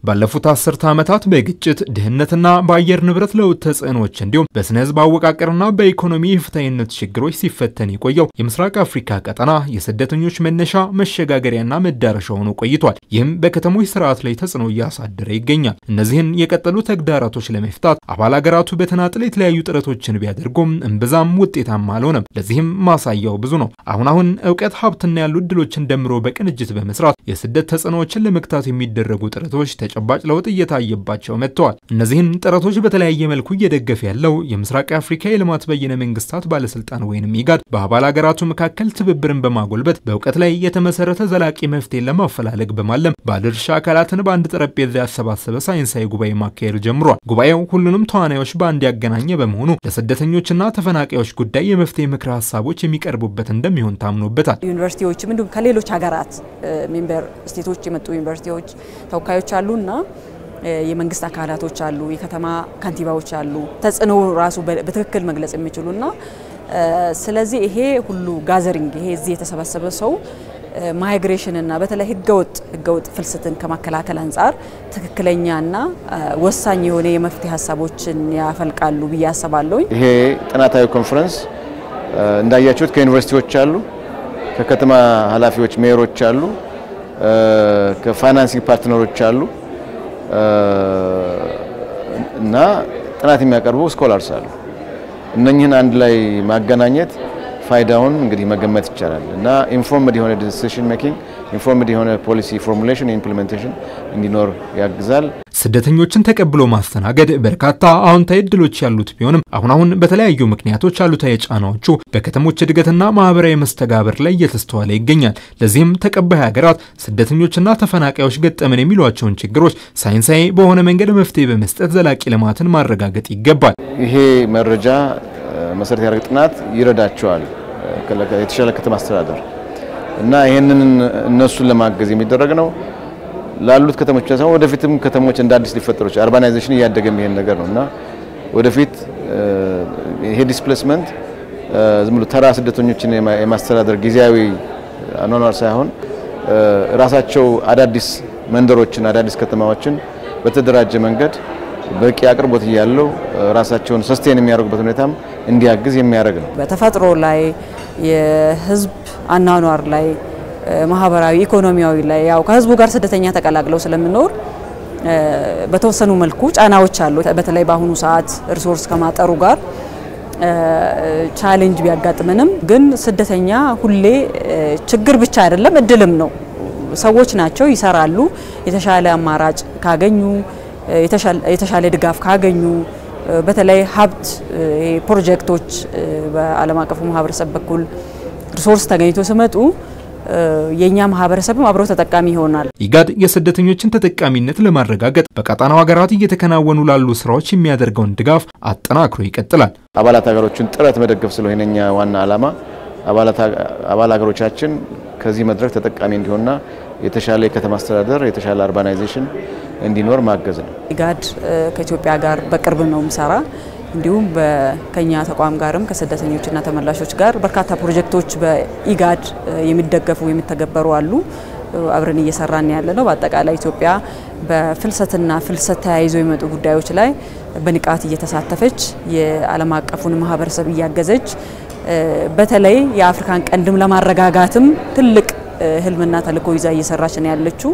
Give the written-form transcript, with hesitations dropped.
ባለፉት 10 ዓመታት በግጭት ድህነትና በአየር ንብረት ለውጥ ተጽዕኖች እንዲሁም በስነ ህዝብ አወቃቀርና በኢኮኖሚ ፍትሃዊነት ችግሮች ሲፈተን የቆየው የምስራቅ አፍሪካ ቀጠና የስደተኞች መነሻ መሸጋገሪያና መዳረሻ ሆኖ ቆይቷል። ይህም በከተሞች ስርዓት ላይ ተጽዕኖ እያሳደረ ይገኛል። እነዚህን የቀጠሉ ተግዳሮቶች ለመፍታት አባል ሀገራቱ በተናጥል የተለያዩ ጥረቶችን ቢያደርጉም እምብዛም ውጤታማ አልሆነም። ለዚህም ማሳያው ብዙ ነው። አሁን እውቀት ሀብትና ያሉ እድሎችን ደምሮ በቅንጅት በመስራት የስደት ተጽዕኖዎችን ለመክታት የሚደረጉ ጥረቶች ተጨባጭ ለውጥ እየታየባቸው መጥተዋል። እነዚህን ጥረቶች በተለያየ መልኩ እየደገፈ ያለው የምስራቅ አፍሪካ የልማት በይነ መንግስታት ባለስልጣን ወይንም ኢጋድ በአባል ሀገራቱ መካከል ትብብርን በማጎልበት በእውቀት ላይ የተመሰረተ ዘላቂ መፍትሄ ለማፈላለግ በማለም ባለድርሻ አካላትን በአንድ ጠረጴዛ ያሰባሰበ ሳይንሳዊ ጉባኤ ማካሄድ ጀምሯል። ጉባኤው ሁሉንም ተዋናዮች በአንድ ያገናኘ በመሆኑ ለስደተኞችና ተፈናቃዮች ጉዳይ የመፍትሄ ምክረ ሀሳቦች የሚቀርቡበት እንደሚሆን ታምኖበታል። ዩኒቨርሲቲዎችም እንዲሁም ከሌሎች ሀገራት ሜምበር ስቴቶች የመጡ ዩኒቨርሲቲዎች ተወካዮች አሉና የመንግስት አካላቶች አሉ፣ የከተማ ካንቲባዎች አሉ፣ ተጽዕኖ ራሱ በትክክል መግለጽ የሚችሉና ስለዚህ ይሄ ሁሉ ጋዘሪንግ ይሄ እዚህ የተሰበሰበ ሰው ማይግሬሽን እና በተለይ ህገወጥ ፍልሰትን ከማከላከል አንፃር ትክክለኛና ወሳኝ የሆነ የመፍትሄ ሀሳቦችን ያፈልቃሉ ብዬ አስባለሁ። ይሄ ጥናታዊ ኮንፈረንስ እንዳያችሁት ከዩኒቨርሲቲዎች አሉ፣ ከከተማ ኃላፊዎች ሜየሮች አሉ፣ ከፋይናንሲንግ ፓርትነሮች አሉ እና ጥናት የሚያቀርቡ ስኮላርስ አሉ። እነኚህን አንድ ላይ ማገናኘት ፋይዳውን እንግዲህ መገመት ይቻላል እና ኢንፎርምድ የሆነ ዲሲዥን ሜኪንግ ኢንፎርምድ የሆነ ፖሊሲ ፎርሙሌሽን ኢምፕሊሜንቴሽን እንዲኖር ያግዛል። ስደተኞችን ተቀብሎ ማስተናገድ በርካታ አዎንታዊ እድሎች ያሉት ቢሆንም አሁን በተለያዩ ምክንያቶች አሉታዊ ጫናዎቹ በከተሞች እድገትና ማህበራዊ መስተጋብር ላይ እየተስተዋለ ይገኛል። ለዚህም ተቀባይ ሀገራት ስደተኞችና ተፈናቃዮች ገጠመን የሚሏቸውን ችግሮች ሳይንሳዊ በሆነ መንገድ መፍትሄ በመስጠት ዘላቂ ልማትን ማረጋገጥ ይገባል። ይሄ መረጃ መሰረት ያደረገ ጥናት ይረዳቸዋል የተሻለ ከተማ አስተዳደር እና ይሄንን እነሱን ለማገዝ የሚደረግ ነው። ላሉት ከተሞች ሳይሆን ወደፊትም ከተሞች እንደ አዲስ ሊፈጠሩ ይችላል። አርባናይዜሽን እያደገ የሚሄድ ነገር ነውና ወደፊት ይሄ ዲስፕሌስመንት ዝም ብሎ ተራ ስደተኞችን የማስተዳደር ጊዜያዊ አኗኗር ሳይሆን ራሳቸው አዳዲስ መንደሮችን አዳዲስ ከተማዎችን በተደራጀ መንገድ በቂ አቅርቦት ያለው ራሳቸውን ሰስቴን የሚያደርጉበት ሁኔታም እንዲያግዝ የሚያደርግ ነው። በተፈጥሮ ላይ የህዝብ አኗኗር ላይ ማህበራዊ ኢኮኖሚያዊ ላይ ያው ከህዝቡ ጋር ስደተኛ ተቀላቅለው ስለምኖር በተወሰኑ መልኩ ጫናዎች አሉ። በተለይ በአሁኑ ሰዓት ሪሶርስ ከማጠሩ ጋር ቻሌንጅ ቢያጋጥመንም ግን ስደተኛ ሁሌ ችግር ብቻ አይደለም እድልም ነው። ሰዎች ናቸው ይሰራሉ። የተሻለ አማራጭ ካገኙ የተሻለ ድጋፍ ካገኙ በተለይ ሀብት ፕሮጀክቶች በዓለም አቀፉ ማህበረሰብ በኩል ሪሶርስ ተገኝቶ ሲመጡ የኛ ማህበረሰብም አብሮ ተጠቃሚ ይሆናል። ኢጋድ የስደተኞችን ተጠቃሚነት ለማረጋገጥ በቀጣናው ሀገራት እየተከናወኑ ላሉ ስራዎች የሚያደርገውን ድጋፍ አጠናክሮ ይቀጥላል። አባላት ሀገሮችን ጥረት መደገፍ ስለሆነኛ ዋና ዓላማ አባል ሀገሮቻችን ከዚህ መድረክ ተጠቃሚ እንዲሆንና የተሻለ የከተማ አስተዳደር የተሻለ አርባናይዜሽን እንዲኖር ማገዝ ነው። ኢጋድ ከኢትዮጵያ ጋር በቅርብ ነው ምሰራ እንዲሁም በከኛ ተቋም ጋርም ከስደተኞችና ተመላሾች ጋር በርካታ ፕሮጀክቶች በኢጋድ የሚደገፉ የሚተገበሩ አሉ። አብረን እየሰራን ያለነው በአጠቃላይ ኢትዮጵያ በፍልሰትና ፍልሰት ተያይዘው የመጡ ጉዳዮች ላይ በንቃት እየተሳተፈች የዓለም አቀፉን ማህበረሰብ እያገዘች በተለይ የአፍሪካን ቀንድም ለማረጋጋትም ትልቅ ህልምና ተልዕኮ ይዛ እየሰራች ነው ያለችው።